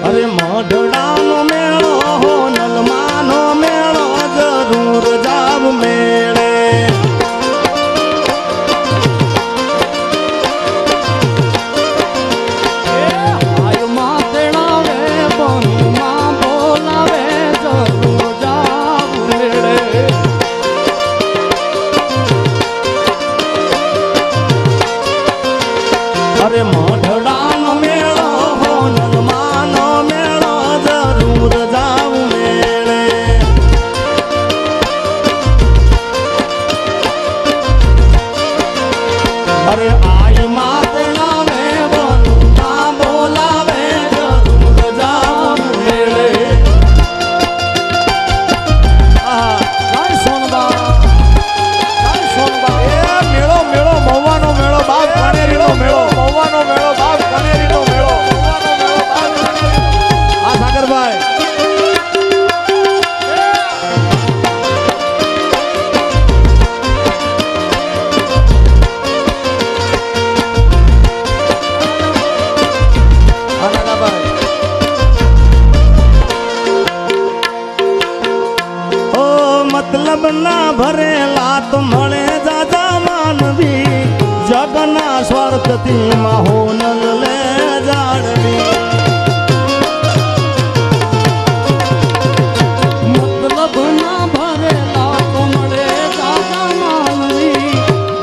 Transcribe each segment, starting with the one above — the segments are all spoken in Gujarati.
અરે મોઢડાનો મેળો હો નલમાનો મેળો જરૂર જાવ મેળે અરે મોઢડાનો મેળો હો નલમાનો મેળો જરૂર જાવ મેળે અરે આય માતના મે બોલતા બોલાવે જરૂર જાવ મેળે સોનબા એ મેળો મેળો મહવાનો મેળો બાપ કાનેરીનો મેળો મહવાનો મેળો બાપ કાનેરીનો મેળો મહવાનો મેળો બાપ કાનેરીનો આ સાગરભાઈ મતલબ ના ભરેલા તો મળે દાદા માનવી જગના સ્વાર્થથી માહોનલ લે જાળવી મતલબ ના ભરેલા તો મળે દાદા માનવી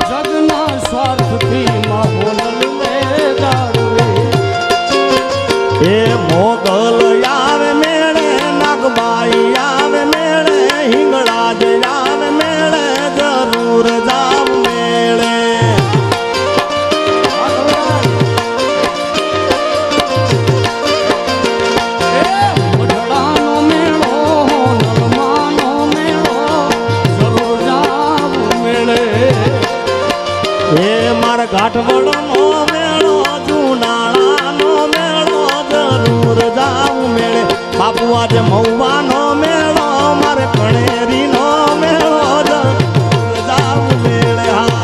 જગના સ્વાર્થથી માહોનલ લે જાળવી એ મોગલ આવે મેળે નાગબાઈ આવે મેળે હિંગળાજ આવે મેળે જરૂર જાવ મેળે મોઢડાનો મેળો નલમાનો મેળો જરૂર જાવ મેળે એ મારા ઘાટવડનો મેળો જુનાળાનો મેળો જરૂર જાવ મેળે બાપુ આજે મહુવાનો મેળો મારે કણેરીનો મેળો જરૂર જાવ મેળે હા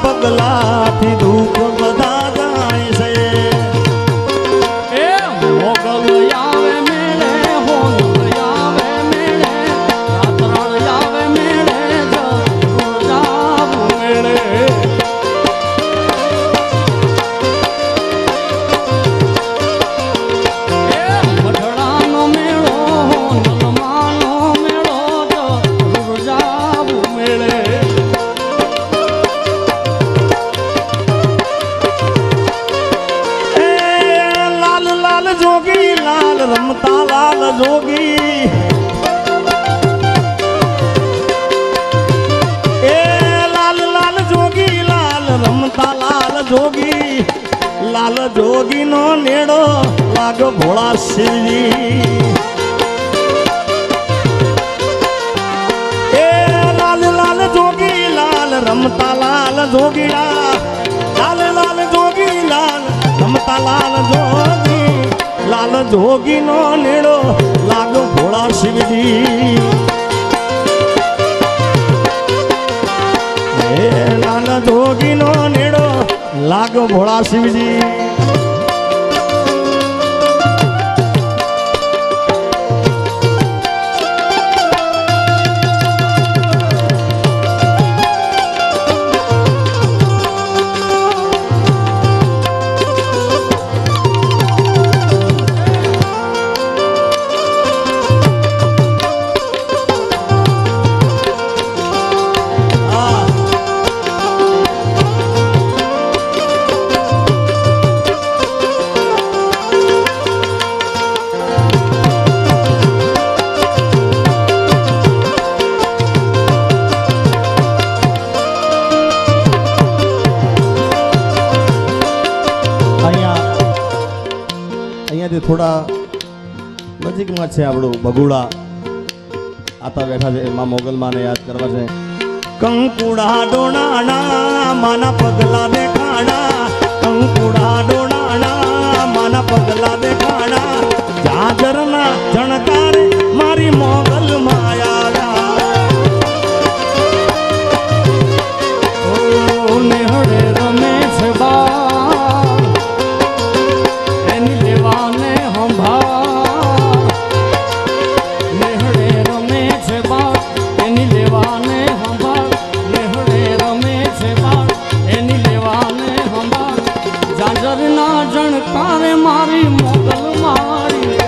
પગલાથી દુઃખ બધા જાય છે એ મોગલ આવે મેળે હોલ આવે મેળે રાતરાણ આવે મેળે જરૂર જાવ મેળે એ મઢડાનો મેળો નલમાનો મેળો જરૂર જાવ મેળે જોગી લાલ રમતા લાલ જોગી એ લાલ લાલ જોગી લાલ રમતા લાલ જોગી લાલ જોગી નો નેડો લાગ ભોળા શિવજી એ લાલ લાલ જોગી લાલ રમતા લાલ જોગીડા લાલ લાલ જોગી લાલ રમતા લાલ જોગી લાલ જોગી નો નેડો લાગ ભોળા શિવજી હે લાલ જોગી નો નેડો લાગ ભોળા શિવજી થોડા નજીકમાં છે આપણું ભગુડા આતા બેઠા છે એમાં મોગલમાને યાદ કરવા છે. કંકુડા ડોણાના માના પગલા દેખાણા, કંકુડા ડોણાના માના પગલા દેખાણા, જાજરના જણકારે મારી મોગલ માયા. ઓ નેહડે રમે છે બા એની લેવાને હંભા, નેહડે રમે છે બા એની લેવાને હંભા, નેહડે રમે છે બા એની લેવાને હંભા, જાજરના જણકારે મારી મોગલ મારી.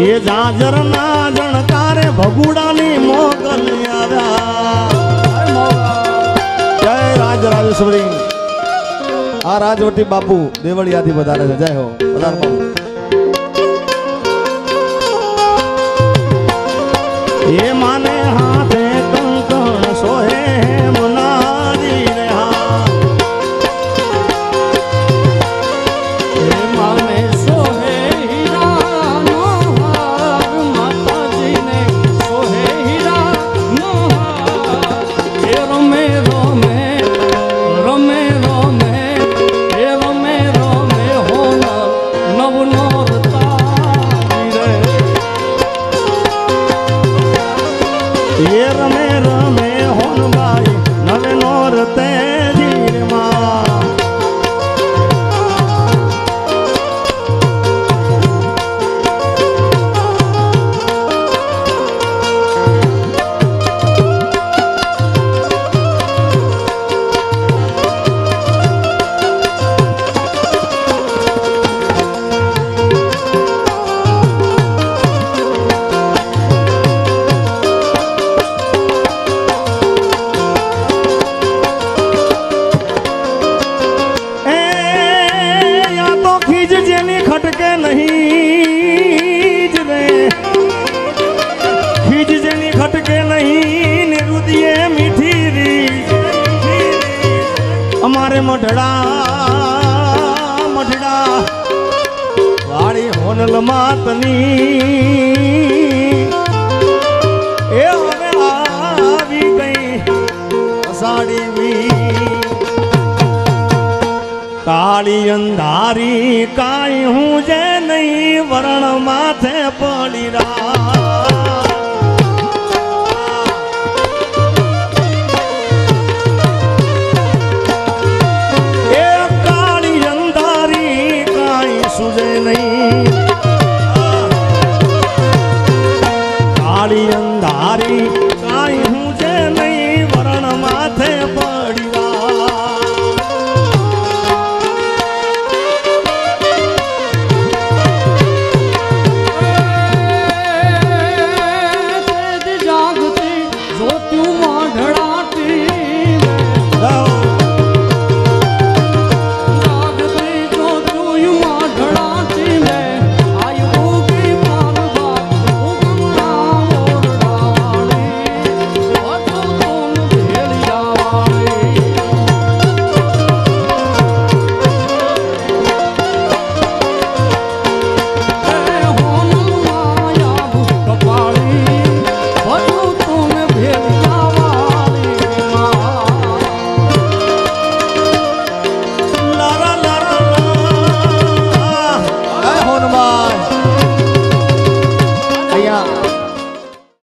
એ જાજરના જણકારે ભગુડાની મોગલ આવ્યા. જય રાજ રાજેશ્વરી. આ રાજવટી બાપુ દેવળિયાથી વધારે છે. જય હો વધાર બાપુ. એ માને હાથે કંકણ સોહે મનારી રહ્યા, એ માને સોહે હીરાનો હાર, માતાજીને સોહે હીરાનો હાર. એ રમે રમે રમે રમે એ રમે રમે હોન નવનો એ રમે રમે હોનભાઈ નવે નોર તે ધીરમાં. ખટકે નહીં જ રે, ખીજ જેની ખટકે નહીં ને રુદિયે મીઠી રી. અમારે મઢડા વાળી હોનલ માતની એ હવે આવી ગઈ અષાઢી વી. કાળી અંધારી કાંઈ હું જે નહીં વરણ માથે પડી રા. એ કાળી અંધારી કાંઈ સુજે નહીં, કાળી અંધારી કાંઈ હું જે નહીં વરણ માથે પડી રા.